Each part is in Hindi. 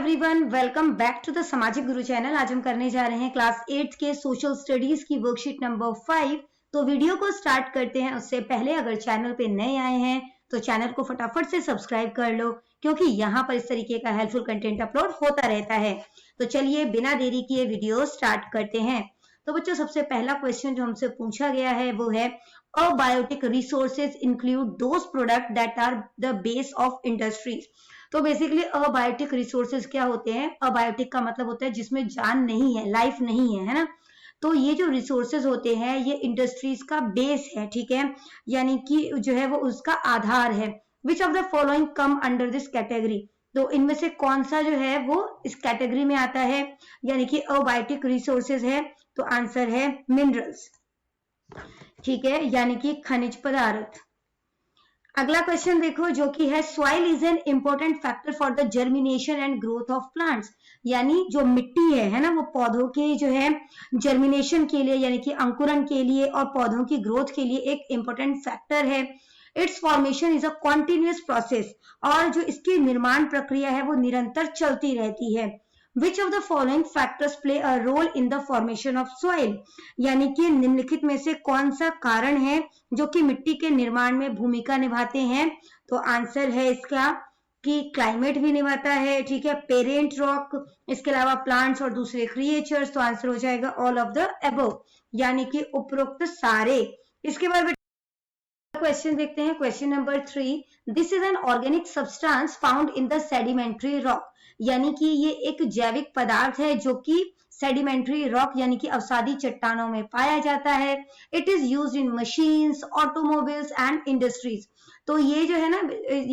Everyone, welcome back to the Samajik Guru channel. आज हम करने जा रहे हैं क्लास 8 के सोशल स्टडीज की वर्कशीट नंबर 5। तो वीडियो को स्टार्ट करते हैं उससे पहले अगर चैनल पे नए आए हैं तो चैनल को फटाफट से सब्सक्राइब कर लो, क्योंकि यहाँ पर इस तरीके का हेल्पफुल कंटेंट अपलोड होता रहता है। तो चलिए बिना देरी किए वीडियो स्टार्ट करते हैं। तो बच्चों, सबसे पहला क्वेश्चन जो हमसे पूछा गया है वो है, abiotic resources include those product that are the base of industries. तो बेसिकली अबायोटिक रिसोर्सेज क्या होते हैं? अबायोटिक का मतलब होता है जिसमें जान नहीं है, लाइफ नहीं है, है ना। तो ये जो रिसोर्सेज होते हैं ये इंडस्ट्रीज का बेस है, ठीक है, यानी कि जो है वो उसका आधार है। Which of the following come under this category? तो इनमें से कौन सा जो है वो इस कैटेगरी में आता है, यानी कि अबायोटिक रिसोर्सेज है? तो आंसर है मिनरल्स, ठीक है, यानी कि खनिज पदार्थ। अगला क्वेश्चन देखो जो कि है, soil is an important factor for the germination and growth of plants. यानी जो मिट्टी है ना, वो पौधों के जो है जर्मिनेशन के लिए यानी कि अंकुरण के लिए और पौधों की ग्रोथ के लिए एक इंपॉर्टेंट फैक्टर है। It's formation is a continuous process, और जो इसकी निर्माण प्रक्रिया है वो निरंतर चलती रहती है। Which of the following factors play a role in the formation of soil? यानी कि निम्नलिखित में से कौन सा कारण है जो कि मिट्टी के निर्माण में भूमिका निभाते हैं? तो आंसर है इसका कि क्लाइमेट भी निभाता है, ठीक है, पेरेंट रॉक, इसके अलावा प्लांट्स और दूसरे क्रिएचर्स। तो आंसर हो जाएगा ऑल ऑफ द अबव, यानी कि उपरोक्त सारे। इसके बाद क्वेश्चन देखते हैं, question number 3। This is an organic substance found in the sedimentary rock. यानी कि ये एक जैविक पदार्थ है जो कि सेडिमेंट्री रॉक यानी कि अवसादी चट्टानों में पाया जाता है। It is used in machines, automobiles and industries. तो ये जो है ना,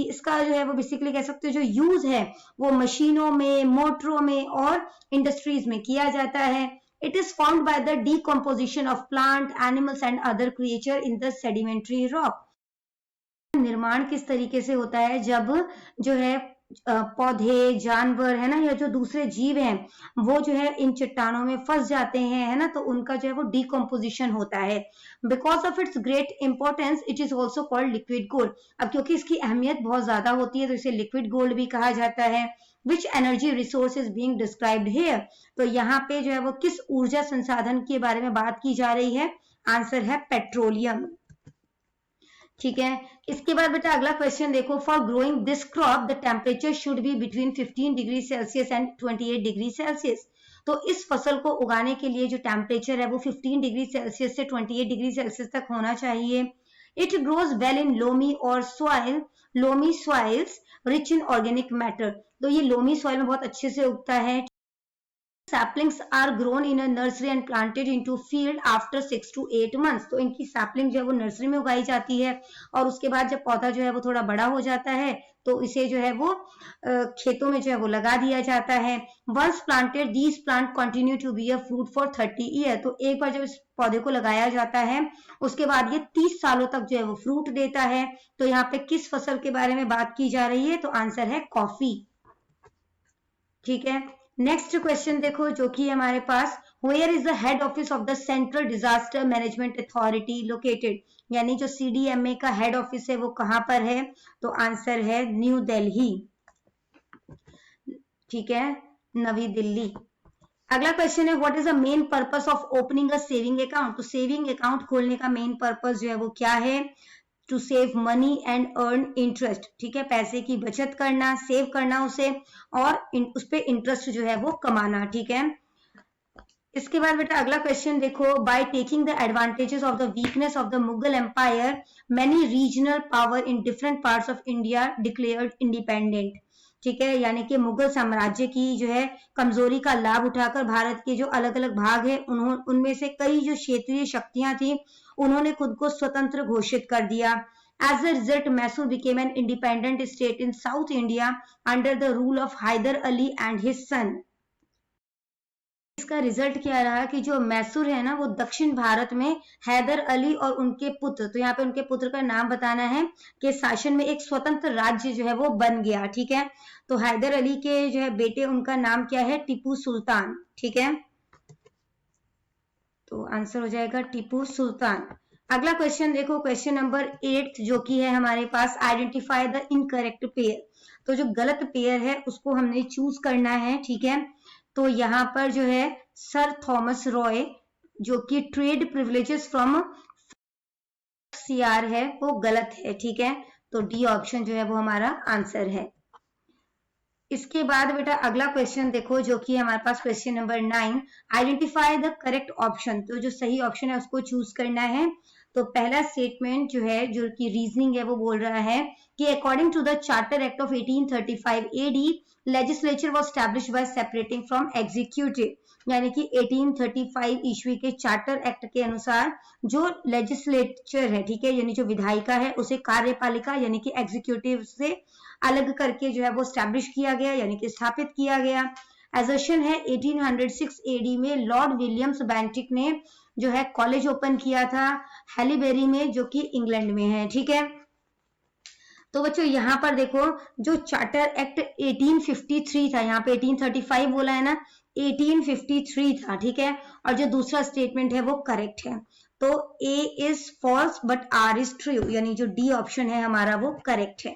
इसका जो है वो बेसिकली कह सकते हो जो यूज है वो मशीनों में, मोटरों में और इंडस्ट्रीज में किया जाता है। It is formed by the decomposition of plant, animals and other creature in the sedimentary rock. निर्माण किस तरीके से होता है? जब जो है पौधे, जानवर है ना, या जो दूसरे जीव हैं वो जो है इन चट्टानों में फंस जाते हैं, है ना, तो उनका जो है वो डिकम्पोजिशन होता है। Because of its great importance it is also called liquid gold. अब क्योंकि इसकी अहमियत बहुत ज्यादा होती है तो इसे लिक्विड गोल्ड भी कहा जाता है। Which energy resource is being described here? तो यहाँ पे जो है वो किस ऊर्जा संसाधन के बारे में बात की जा रही है? आंसर है पेट्रोलियम, ठीक है। इसके बाद बेटा अगला क्वेश्चन देखो, for growing this crop the temperature should be between 15 degree Celsius and 28 degree Celsius. तो इस फसल को उगाने के लिए जो टेम्परेचर है वो 15 डिग्री सेल्सियस से 28 डिग्री सेल्सियस तक होना चाहिए। It grows well in loamy और soil, loamy soils rich in organic matter. तो ये लोमी सॉइल में बहुत अच्छे से उगता है। Saplings are grown in a nursery and planted into field after 6 to 8 months। तो इनकी सैपलिंग जो है वो नर्सरी में उगाई जाती है और उसके बाद जब पौधा जो है वो थोड़ा बड़ा हो जाता है तो इसे जो है वो खेतों में जो है वो लगा दिया जाता है। Once planted, these plant continue to bear fruit for 30 years। तो एक बार जब इस पौधे को लगाया जाता है उसके बाद ये 30 सालों तक जो है वो फ्रूट देता है। तो यहाँ पे किस फसल के बारे में बात की जा रही है? तो आंसर है कॉफी, ठीक है। नेक्स्ट क्वेश्चन देखो जो कि हमारे पास, where is the head office of the central disaster management authority located? यानी जो सीडीएमए का हेड ऑफिस है वो कहां पर है? तो आंसर है न्यू दिल्ली, ठीक है, नवी दिल्ली। अगला क्वेश्चन है, what is the main purpose of opening a saving account? तो सेविंग अकाउंट खोलने का मेन पर्पस जो है वो क्या है? To save money and earn interest, ठीक है, पैसे की बचत करना, सेव करना उसे और उस पे इंटरेस्ट जो है वो कमाना, ठीक है। इसके बाद बेटा अगला क्वेश्चन देखो, by taking the advantages of the weakness of the Mughal empire many regional power in different parts of India declared independent, ठीक है, यानी कि मुगल साम्राज्य की जो है कमजोरी का लाभ उठाकर भारत के जो अलग अलग भाग है उनमें से कई जो क्षेत्रीय शक्तियां थी उन्होंने खुद को स्वतंत्र घोषित कर दिया। As a result, Mysore became an independent state in South India under the rule of Hyder Ali and his son। इसका रिजल्ट क्या रहा कि जो मैसूर है ना वो दक्षिण भारत में हैदर अली और उनके पुत्र, तो यहाँ पे उनके पुत्र का नाम बताना है, कि शासन में एक स्वतंत्र राज्य जो है वो बन गया, ठीक है। तो हैदर अली के जो है बेटे, उनका नाम क्या है? टीपू सुल्तान, ठीक है। तो आंसर हो जाएगा टीपू सुल्तान। अगला क्वेश्चन देखो, क्वेश्चन नंबर 8 जो कि है हमारे पास, आइडेंटिफाई द इनकरेक्ट पेयर। तो जो गलत पेयर है उसको हमने चूज करना है, ठीक है। तो यहाँ पर जो है सर थॉमस रॉय जो कि ट्रेड प्रिविलेजेस फ्रॉम सीआर है वो गलत है, ठीक है। तो डी ऑप्शन जो है वो हमारा आंसर है। इसके बाद बेटा अगला क्वेश्चन देखो जो कि हमारे पास question number 9, identify the correct option. तो जो सही ऑप्शन है उसको चूज करना है। तो पहला स्टेटमेंट जो है, जो कि रीजनिंग है, वो बोल रहा है कि according to the charter act of 1835 AD legislature was established by separating from executive, यानी कि 1835 ईस्वी के चार्टर एक्ट के अनुसार जो लेजिस्लेचर है, ठीक है, यानी जो विधायिका है, उसे कार्यपालिका यानी कि एग्जीक्यूटिव से अलग करके जो है वो स्टैब्लिश किया गया, यानी कि स्थापित किया गया। एजर्शन है 1806 एडी में लॉर्ड विलियम्स बेंटिक ने जो है कॉलेज ओपन किया था हैलीबेरी में, जो कि इंग्लैंड में है, ठीक है। तो बच्चों यहाँ पर देखो, जो चार्टर एक्ट 1853 था, यहाँ पे 1835 बोला है ना, 1853 था, ठीक है। और जो दूसरा स्टेटमेंट है वो करेक्ट है। तो A is false but R is true, यानी जो डी ऑप्शन है हमारा वो करेक्ट है,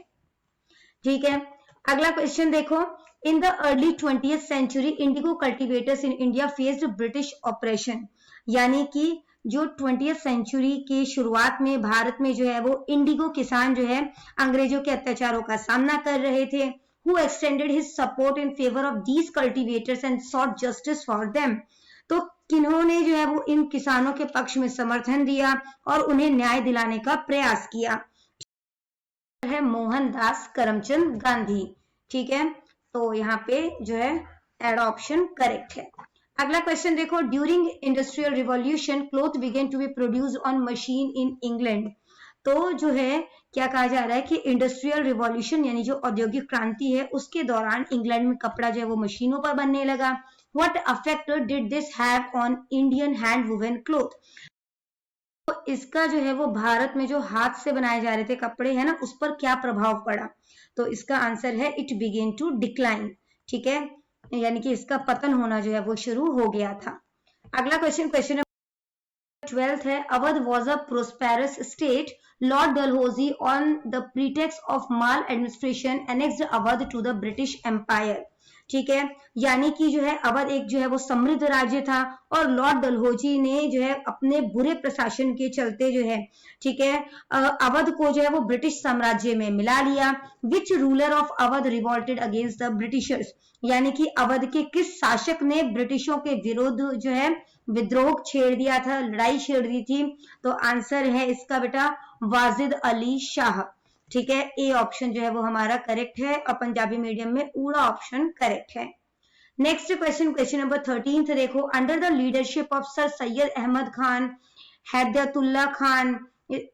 ठीक है। अगला क्वेश्चन देखो, in the early 20th century indigo cultivators in India faced British operation, यानी कि जो 20th सेंचुरी की शुरुआत में भारत में जो है वो इंडिगो किसान जो है अंग्रेजों के अत्याचारों का सामना कर रहे थे। Who extended his support in favour of these cultivators and sought justice for them. तो किन्होंने जो है वो इन किसानों के पक्ष में समर्थन दिया और उन्हें न्याय दिलाने का प्रयास किया, है मोहनदास करमचंद गांधी, ठीक है। तो यहाँ पे जो है एड ऑप्शन करेक्ट है। अगला क्वेश्चन देखो, during industrial revolution cloth began to be produced on machine in England. तो जो है क्या कहा जा रहा है कि इंडस्ट्रियल रिवॉल्यूशन यानी जो औद्योगिक क्रांति है उसके दौरान इंग्लैंड में कपड़ा जो है वो मशीनों पर बनने लगा। What affect did this have on Indian hand woven cloth. तो इसका जो है वो भारत में जो हाथ से बनाए जा रहे थे कपड़े है ना, उस पर क्या प्रभाव पड़ा। तो इसका आंसर है इट बिगेन टू डिक्लाइन, ठीक है, यानी कि इसका पतन होना जो है वो शुरू हो गया था। अगला क्वेश्चन, क्वेश्चन 12 है, Awadh was a prosperous state, lord Dalhousie on the pretext of maladministration annexed Awadh to the British empire, ठीक है। यानी कि जो है अवध एक जो है वो समृद्ध राज्य था और लॉर्ड डलहौजी ने जो है अपने बुरे प्रशासन के चलते जो है, ठीक है, अवध को जो है वो ब्रिटिश साम्राज्य में मिला लिया। Which ruler of Awadh revolted against the Britishers, यानी कि अवध के किस शासक ने ब्रिटिशों के विरुद्ध जो है विद्रोह छेड़ दिया था, लड़ाई छेड़ दी थी। तो आंसर है इसका बेटा वाजिद अली शाह, ठीक है। ए ऑप्शन जो है वो हमारा करेक्ट है और पंजाबी मीडियम में ऊड़ा ऑप्शन करेक्ट है। नेक्स्ट क्वेश्चन, क्वेश्चन नंबर 13 देखो, under the leadership of sir Syed Ahmed Khan Hidayatullah Khan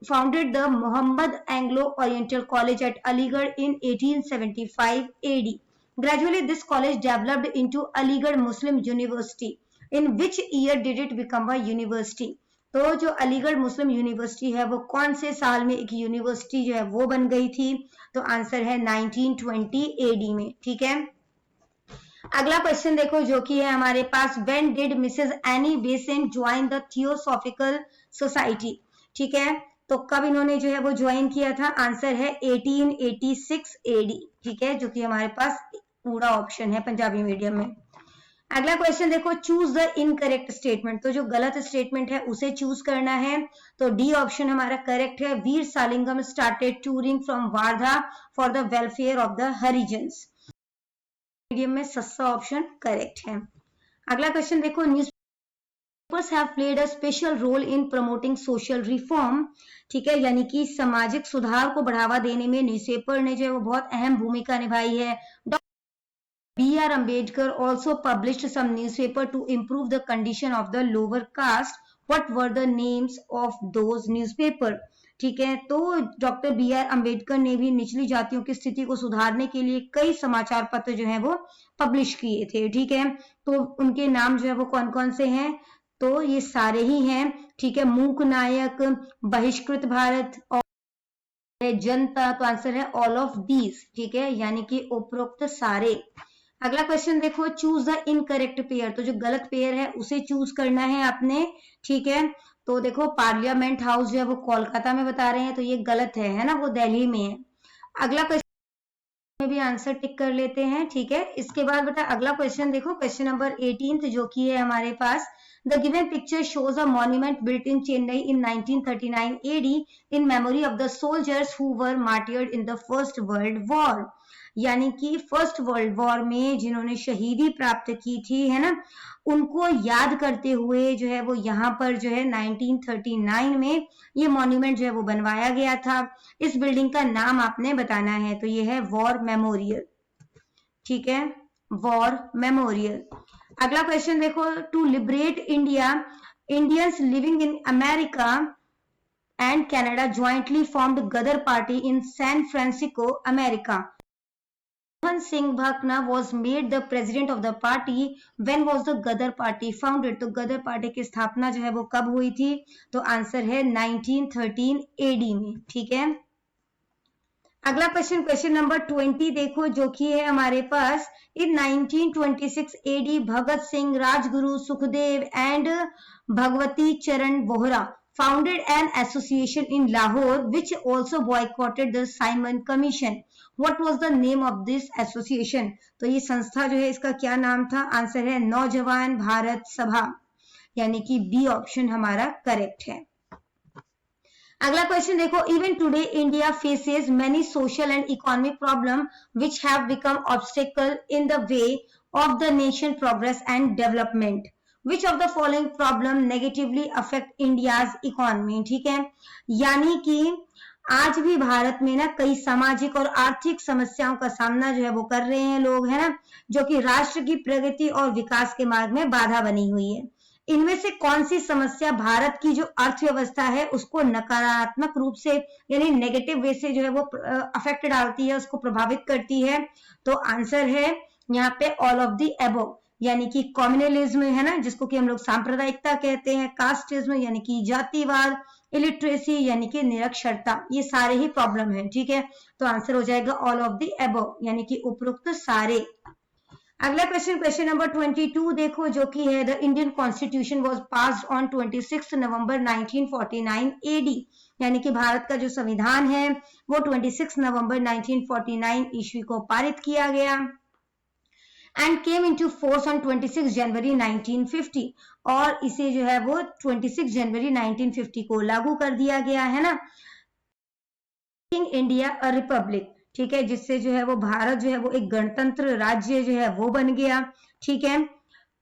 founded the Muhammad Anglo-Oriental College at Aligarh in 1875 AD. Gradually, this college developed into Aligarh Muslim University. In which year did it become a university? तो जो अलीगढ़ मुस्लिम यूनिवर्सिटी है वो कौन से साल में एक यूनिवर्सिटी जो है वो बन गई थी। तो आंसर है 1920 एडी में, ठीक है। अगला क्वेश्चन देखो जो कि है हमारे पास, when did Mrs Annie Besant join the theosophical society, ठीक है। तो कब इन्होंने जो है वो ज्वाइन किया था। आंसर है 1886 एडी, ठीक है, जो कि हमारे पास पूरा ऑप्शन है पंजाबी मीडियम में। अगला क्वेश्चन देखो, चूज द इनकरेक्ट स्टेटमेंट। तो जो गलत स्टेटमेंट है उसे चूज करना है। तो डी ऑप्शन हमारा करेक्ट है, Veer Salingam started touring from Wardha for the welfare of the Harijans. Medium में सस्ता ऑप्शन करेक्ट है। अगला क्वेश्चन देखो, newspapers have played a special role in promoting social reform, ठीक है, यानी कि सामाजिक सुधार को बढ़ावा देने में न्यूज़पेपर ने जो है वो बहुत अहम भूमिका निभाई है। B.R. Ambedkar also published some newspaper to improve the condition of the lower caste. What were the names of those newspaper? ठीक है, तो डॉक्टर B.R. अम्बेडकर ने भी निचली जातियों की स्थिति को सुधारने के लिए कई समाचार पत्र जो है वो पब्लिश किए थे, ठीक है। तो उनके नाम जो है वो कौन कौन से हैं, तो ये सारे ही हैं, ठीक है। मूक नायक, बहिष्कृत भारत और जनता। तो आंसर है ऑल ऑफ दीज, ठीक है, यानी कि उपरोक्त सारे। अगला क्वेश्चन देखो, चूज द इनकरेक्ट पेयर। तो जो गलत पेयर है उसे चूज करना है आपने, ठीक है। तो देखो पार्लियामेंट हाउस जो है वो कोलकाता में बता रहे हैं, तो ये गलत है ना, वो दिल्ली में है। अगला क्वेश्चन में भी आंसर टिक कर लेते हैं, ठीक है। इसके बाद बेटा अगला क्वेश्चन देखो, क्वेश्चन नंबर 18 जो कि है हमारे पास, the given picture shows a monument built in Chennai in 1939 AD in memory of the soldiers who were martyred in the first world war. यानी कि फर्स्ट वर्ल्ड वॉर में जिन्होंने शहीदी प्राप्त की थी, है ना, उनको याद करते हुए जो है वो यहाँ पर जो है 1939 में ये मॉन्यूमेंट जो है वो बनवाया गया था। इस बिल्डिंग का नाम आपने बताना है, तो ये है वॉर मेमोरियल, ठीक है, वॉर मेमोरियल। अगला क्वेश्चन देखो, to liberate India Indians living in America and Canada jointly formed Ghadar party in San Francisco, America. Mohan Singh Bhakna was made the president of the party. When was the Gadar party founded? तो गदर पार्टी की स्थापना जो है वो कब हुई थी? तो आंसर है 1913 AD में, ठीक है। अगला क्वेश्चन, क्वेश्चन नंबर 20 देखो, जो कि है हमारे पास, इन 1926 AD भगत सिंह, राजगुरु, सुखदेव एंड भगवती चरण Vohra founded an association in Lahore which also boycotted the Simon Commission. What was the name of this association? तो ये संस्था जो है इसका क्या नाम था? आंसर है नौजवान भारत सभा, यानी कि बी ऑप्शन हमारा करेक्ट है। अगला क्वेश्चन देखो, even today India faces many social and economic problem which have become obstacle in the way of the nation progress and development. Which of the following problem negatively affect India's economy? ठीक है, यानी कि आज भी भारत में ना कई सामाजिक और आर्थिक समस्याओं का सामना जो है वो कर रहे हैं लोग, है ना, जो कि राष्ट्र की प्रगति और विकास के मार्ग में बाधा बनी हुई है। इनमें से कौन सी समस्या भारत की जो अर्थव्यवस्था है उसको नकारात्मक रूप से यानी नेगेटिव वे से जो है वो अफेक्ट डालती है, उसको प्रभावित करती है? तो आंसर है यहाँ पे ऑल ऑफ द एबव, यानी कि कम्युनलिज्म है ना, जिसको कि हम लोग सांप्रदायिकता कहते हैं, कास्टिज्म यानी कि जातिवाद, इलिटरेसी यानी कि निरक्षरता, ये सारे ही प्रॉब्लम है, ठीक है। तो आंसर हो जाएगा ऑल ऑफ द एबव, यानी कि उपरोक्त सारे। अगला क्वेश्चन, क्वेश्चन नंबर 22 देखो, जो कि है the Indian constitution was passed on 26 November 1949 AD, यानी कि भारत का जो संविधान है वो 26 नवंबर 1949 ईस्वी को पारित किया गया and came into force on 26 जनवरी 1950, और इसे जो है वो 26 जनवरी 1950 को लागू कर दिया गया है ना। इंडिया अ रिपब्लिक, ठीक है, जिससे जो है वो भारत जो है वो एक गणतंत्र राज्य जो है वो बन गया, ठीक है।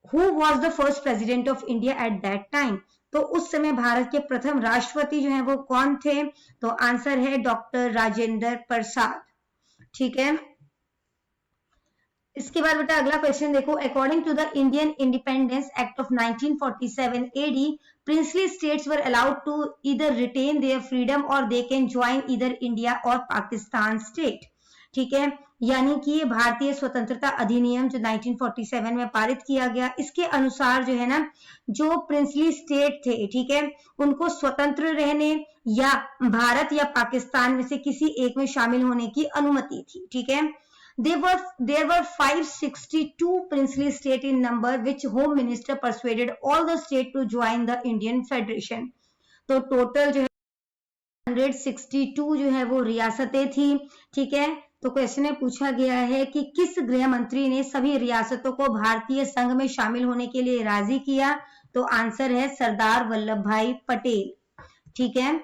Who was the first president of India at that time? तो उस समय भारत के प्रथम राष्ट्रपति जो है वो कौन थे? तो आंसर है डॉक्टर राजेंद्र प्रसाद, ठीक है। इसके बाद बेटा अगला क्वेश्चन देखो, according to the Indian independence act of 1947 AD, princely states were allowed to either retain their freedom और they can join either India और पाकिस्तान स्टेट, ठीक है। यानी कि भारतीय स्वतंत्रता अधिनियम जो 1947 में पारित किया गया, इसके अनुसार जो है ना, जो प्रिंसली स्टेट थे, ठीक है, उनको स्वतंत्र रहने या भारत या पाकिस्तान में से किसी एक में शामिल होने की अनुमति थी, ठीक है। There were 562 princely state in number, which Home Minister persuaded all the state to join the Indian Federation. तो टोटल जो है 162 जो है वो रियासतें थी, ठीक है। तो क्वेश्चन में पूछा गया है कि किस गृह मंत्री ने सभी रियासतों को भारतीय संघ में शामिल होने के लिए राजी किया? तो आंसर है सरदार वल्लभ भाई पटेल, ठीक है।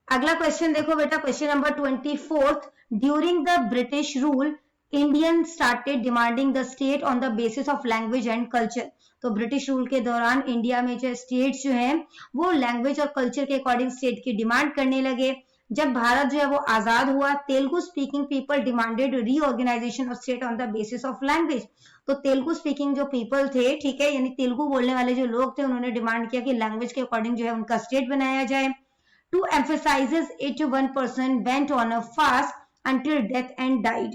अगला क्वेश्चन देखो बेटा, question number 24, during the British rule Indian started demanding the state on the basis of language and culture. तो ब्रिटिश रूल के दौरान इंडिया में जो स्टेट्स जो हैं वो लैंग्वेज और कल्चर के अकॉर्डिंग स्टेट की डिमांड करने लगे। जब भारत जो है वो आजाद हुआ, Telugu speaking people demanded reorganisation of state on the basis of language. तो तेलुगु स्पीकिंग जो पीपल थे, ठीक है, यानी तेलुगु बोलने वाले जो लोग थे, उन्होंने डिमांड किया कि लैंग्वेज के अकॉर्डिंग जो है उनका स्टेट बनाया जाए। To emphasizes it, one person went on a fast until death and died.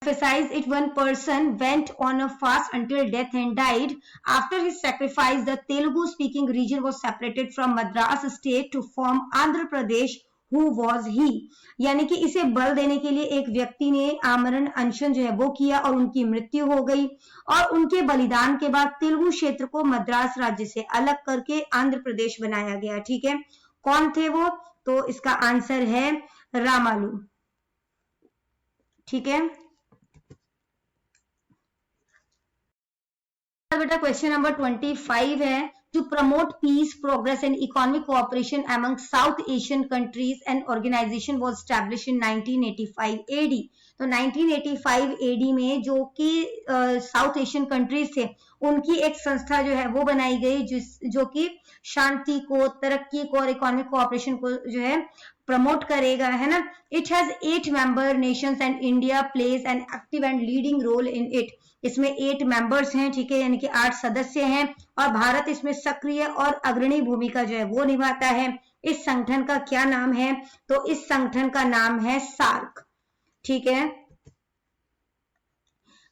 Emphasize it, one person went on a fast until death and died. After his sacrifice, the Telugu-speaking region was separated from Madras state to form Andhra Pradesh. Who was he, यानी कि इसे बल देने के लिए एक व्यक्ति ने आमरण अनशन जो है वो किया और उनकी मृत्यु हो गई, और उनके बलिदान के बाद तेलुगु क्षेत्र को मद्रास राज्य से अलग करके आंध्र प्रदेश बनाया गया। ठीक है, कौन थे वो? तो इसका आंसर है रामालू। ठीक है बेटा, क्वेश्चन नंबर 25 है, to promote peace, progress and economic cooperation among South Asian countries and organisation was established in 1985 AD. तो 1985 एडी में जो कि साउथ एशियन कंट्रीज थे उनकी एक संस्था जो है वो बनाई गई, जो कि शांति को, तरक्की को और इकोनॉमिक कोऑपरेशन को जो है प्रमोट करेगा, है ना। It has 8 member nations and India plays an active and leading role in it. इसमें 8 मेंबर्स हैं, ठीक है, यानी कि 8 सदस्य हैं, और भारत इसमें सक्रिय और अग्रणी भूमिका जो है वो निभाता है। इस संगठन का क्या नाम है? तो इस संगठन का नाम है सार्क। ठीक है,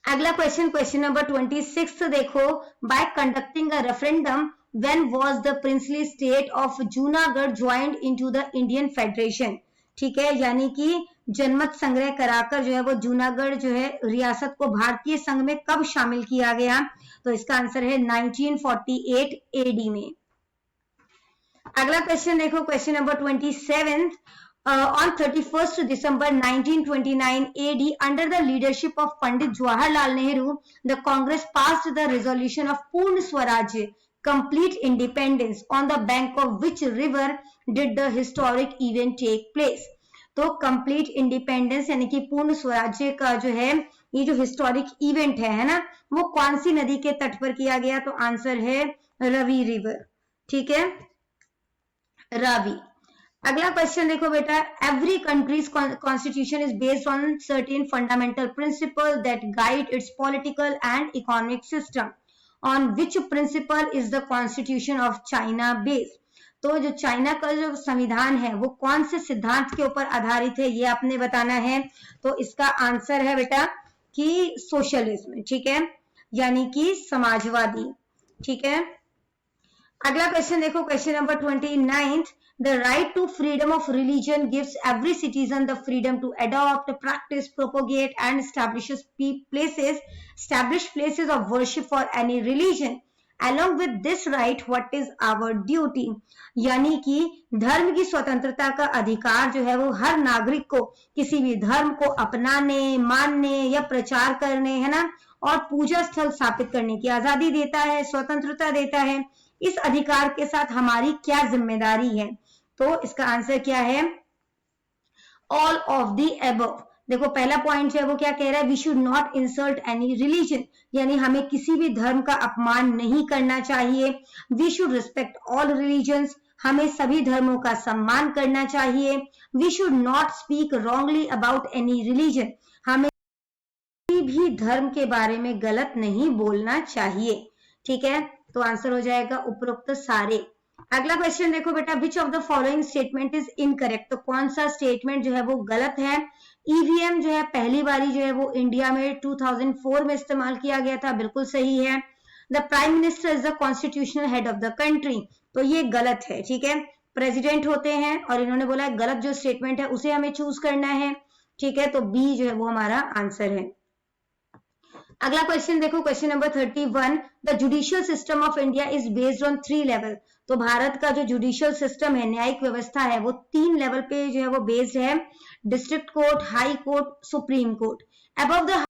अगला क्वेश्चन, क्वेश्चन नंबर 26 देखो, bye conducting a referendum when was the princely state of Junagadh joined into the Indian Federation। ठीक है, यानी कि जनमत संग्रह कराकर जो है वो जूनागढ़ जो है रियासत को भारतीय संघ में कब शामिल किया गया? तो इसका आंसर है 1948 एडी में। अगला क्वेश्चन देखो, question number 27, on 31st December 1929 AD, under the leadership of Pandit Jawaharlal Nehru, the Congress passed the resolution of Purna Swaraj, complete independence, on the bank of which river did the historic event take place। तो कंप्लीट इंडिपेंडेंस यानी कि पूर्ण स्वराज्य का जो है ये जो हिस्टोरिक इवेंट है ना, वो कौन सी नदी के तट पर किया गया? तो आंसर है रवि रिवर। ठीक है, रावी। अगला क्वेश्चन देखो बेटा, every countries constitution is based on certain fundamental principle that guide it's political and economic system, on which principle is the constitution of China based. तो जो चाइना का जो संविधान है वो कौन से सिद्धांत के ऊपर आधारित है, ये आपने बताना है। तो इसका आंसर है बेटा कि सोशलिज्म। ठीक है, यानी कि समाजवादी। ठीक है, अगला क्वेश्चन देखो, question number 29, the right to freedom of religion gives every citizen the freedom to adopt, practice, propagate and establish places of worship for any religion। Along with this right, what is our duty? यानी कि धर्म की स्वतंत्रता का अधिकार जो है वो हर नागरिक को किसी भी धर्म को अपनाने, मानने या प्रचार करने, है ना, और पूजा स्थल स्थापित करने की आजादी देता है, स्वतंत्रता देता है। इस अधिकार के साथ हमारी क्या जिम्मेदारी है? तो इसका आंसर क्या है? All of the above. देखो पहला पॉइंट जो है वो क्या कह रहा है? We should not insult any religion, यानी हमें किसी भी धर्म का अपमान नहीं करना चाहिए। We should respect all religions, हमें सभी धर्मों का सम्मान करना चाहिए। We should not speak wrongly about any religion, हमें किसी भी धर्म के बारे में गलत नहीं बोलना चाहिए। ठीक है, तो आंसर हो जाएगा उपरोक्त सारे। अगला क्वेश्चन देखो बेटा, which of the following statement is incorrect. तो कौन सा स्टेटमेंट जो है वो गलत है? ईवीएम जो है पहली बारी जो है वो इंडिया में 2004 में इस्तेमाल किया गया था, बिल्कुल सही है। The prime minister is the constitutional head of the country, तो ये गलत है। ठीक है, प्रेसिडेंट होते हैं और इन्होंने बोला गलत जो स्टेटमेंट है उसे हमें चूज करना है। ठीक है, तो बी जो है वो हमारा आंसर है। अगला क्वेश्चन देखो, question number 31, the judicial system of India is based on 3 level. तो भारत का जो जुडिशियल सिस्टम है, न्यायिक व्यवस्था है, वो 3 लेवल पे जो है वो बेस्ड है, district court, high court, supreme court. Above the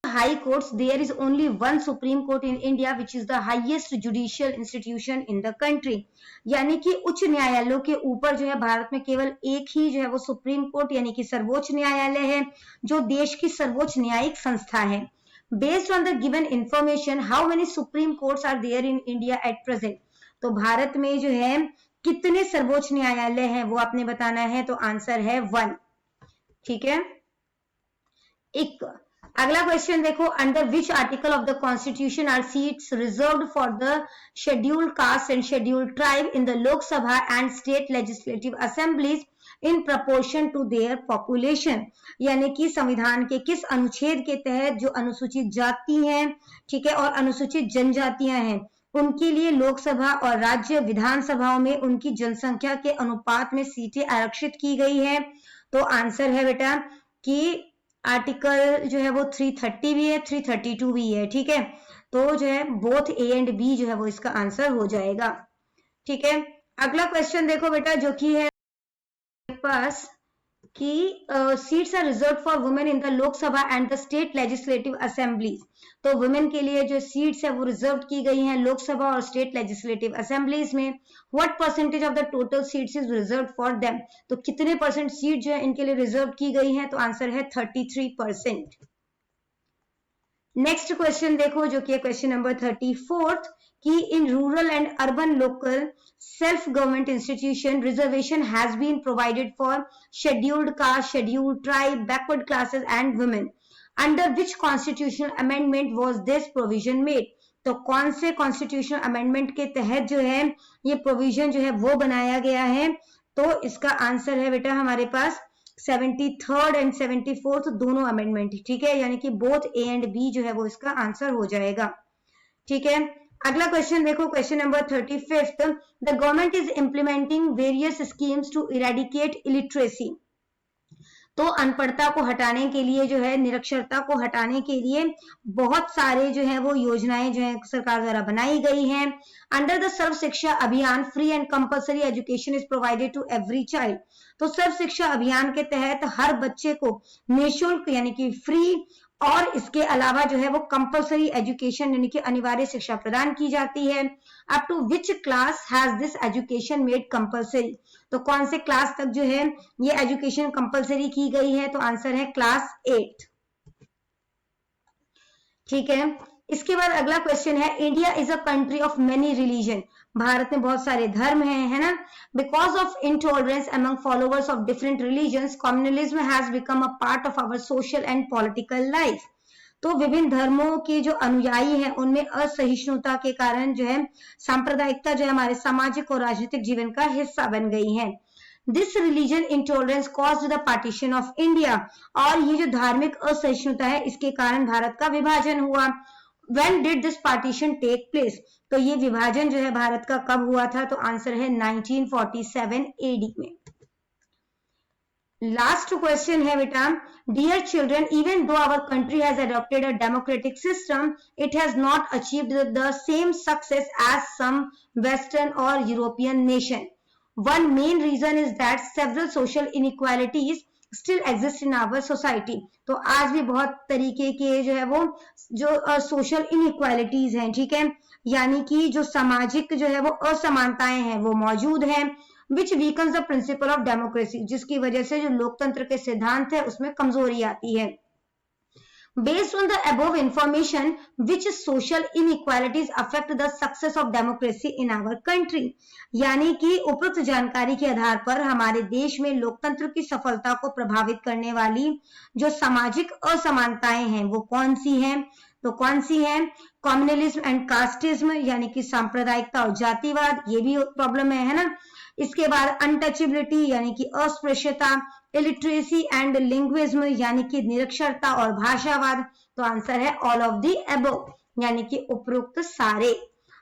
high courts there is only one supreme court in India which is the highest judicial institution in the country, यानी कि उच्च न्यायालयों के ऊपर जो है भारत में केवल एक ही जो है वो सुप्रीम कोर्ट यानी कि सर्वोच्च न्यायालय है, जो देश की सर्वोच्च न्यायिक संस्था है। Based on the given information, how many Supreme Courts are there in India at present? तो भारत में जो है कितने सर्वोच्च न्यायालय हैं वो आपने बताना है, तो आंसर है 1। ठीक है, एक अगला क्वेश्चन देखो, under which article of the constitution are seats reserved for the scheduled caste and scheduled tribe in the Lok Sabha and state legislative assemblies in proportion to their population, यानी कि संविधान के किस अनुच्छेद के तहत जो अनुसूचित जाति हैं, ठीक है, और अनुसूचित जनजातियां हैं, उनके लिए लोकसभा और राज्य विधानसभाओं में उनकी जनसंख्या के अनुपात में सीटें आरक्षित की गई है। तो आंसर है बेटा कि आर्टिकल जो है वो 330 भी है, 332 भी है। ठीक है, तो जो है बोथ ए एंड बी जो है वो इसका आंसर हो जाएगा। ठीक है, अगला क्वेश्चन देखो बेटा, जो कि है पास कि seats are reserve for women in the Lok Sabha and the state legislative assemblies. तो वुमेन के लिए जो सीट्स है वो रिजर्व की गई हैं लोकसभा और स्टेट लेजिस्लेटिव असेंबलीज में। What percentage of the total seats is reserve for them. तो कितने परसेंट सीट जो है इनके लिए रिजर्व की गई हैं, तो आंसर है 33%। नेक्स्ट क्वेश्चन देखो, जो कि है क्वेश्चन नंबर 34 कि in rural and urban local self government institution reservation has been provided for scheduled caste, scheduled tribe, backward classes and women. Under which constitutional amendment was this provision made? तो कौन से कॉन्स्टिट्यूशनल अमेंडमेंट के तहत जो है ये प्रोविजन जो है वो बनाया गया है? तो इसका आंसर है बेटा हमारे पास 73rd एंड 74th दोनों अमेंडमेंट। ठीक है, यानी कि बोथ ए एंड बी जो है वो इसका आंसर हो जाएगा। ठीक है, अगला क्वेश्चन देखो, question number 35th, the government is implementing various schemes to eradicate illiteracy. तो अनपढ़ता को हटाने के लिए जो है, निरक्षरता को हटाने के लिए बहुत सारे जो है वो योजनाएं जो है सरकार द्वारा बनाई गई हैं। Under the Sarva Shiksha Abhiyan free and compulsory education is provided to every child. तो सर्व शिक्षा अभियान के तहत हर बच्चे को निःशुल्क यानी कि फ्री और इसके अलावा जो है वो कंपल्सरी एजुकेशन यानी कि अनिवार्य शिक्षा प्रदान की जाती है। Up to which class has this education made compulsory. तो कौन से क्लास तक जो है ये एजुकेशन कंपल्सरी की गई है? तो आंसर है क्लास 8। ठीक है, इसके बाद अगला क्वेश्चन है, India is a country of many religion. Bharat में बहुत सारे धर्म हैं, है ना। Because of intolerance among followers of different religions, communalism has become a part of our social and political life. तो विभिन्न धर्मों के जो अनुयायी हैं उनमें असहिष्णुता के कारण जो है सांप्रदायिकता जो है हमारे सामाजिक और राजनीतिक जीवन का हिस्सा बन गई है। This religion intolerance caused the partition of India. और ये जो धार्मिक असहिष्णुता है इसके कारण भारत का विभाजन हुआ। When did this partition take place? तो ये विभाजन जो है भारत का कब हुआ था? तो आंसर है 1947 AD में। लास्ट क्वेश्चन है बेटा, dear children, even though our country has adopted a democratic system, it has not achieved the same success as some western और European nation. One main reason is that several social inequalities still exist in our society. तो आज भी बहुत तरीके के जो है वो जो सोशल इनइक्वालिटीज हैं, ठीक है, यानी कि जो सामाजिक जो है वो असमानताएं हैं वो मौजूद हैं। Which weakens the principle of democracy, जिसकी वजह से जो लोकतंत्र के सिद्धांत है उसमें कमजोरी आती है। Based on the above information, which social inequalities affect the success of democracy in our country? यानी कि उपरोक्त जानकारी के आधार पर हमारे देश में लोकतंत्र की सफलता को प्रभावित करने वाली जो सामाजिक असमानताएं हैं वो कौन सी हैं? तो कौन सी हैं? कम्युनलिज्म एंड कास्टिज्म यानी कि सांप्रदायिकता और जातिवाद, ये भी प्रॉब्लम है ना। इसके बाद अनटचेबिलिटी यानी कि अस्पृश्यता, इलिटरेसी एंड लिंग्विज्म यानी कि निरक्षरता और भाषावाद। तो आंसर है ऑल ऑफ द अबव यानी कि उपरोक्त सारे।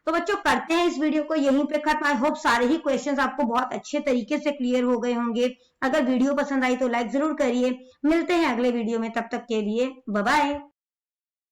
तो बच्चों करते हैं इस वीडियो को यहीं पे खत्म। आई होप सारे ही क्वेश्चंस आपको बहुत अच्छे तरीके से क्लियर हो गए होंगे। अगर वीडियो पसंद आई तो लाइक जरूर करिए। मिलते हैं अगले वीडियो में, तब तक के लिए बाय बाय।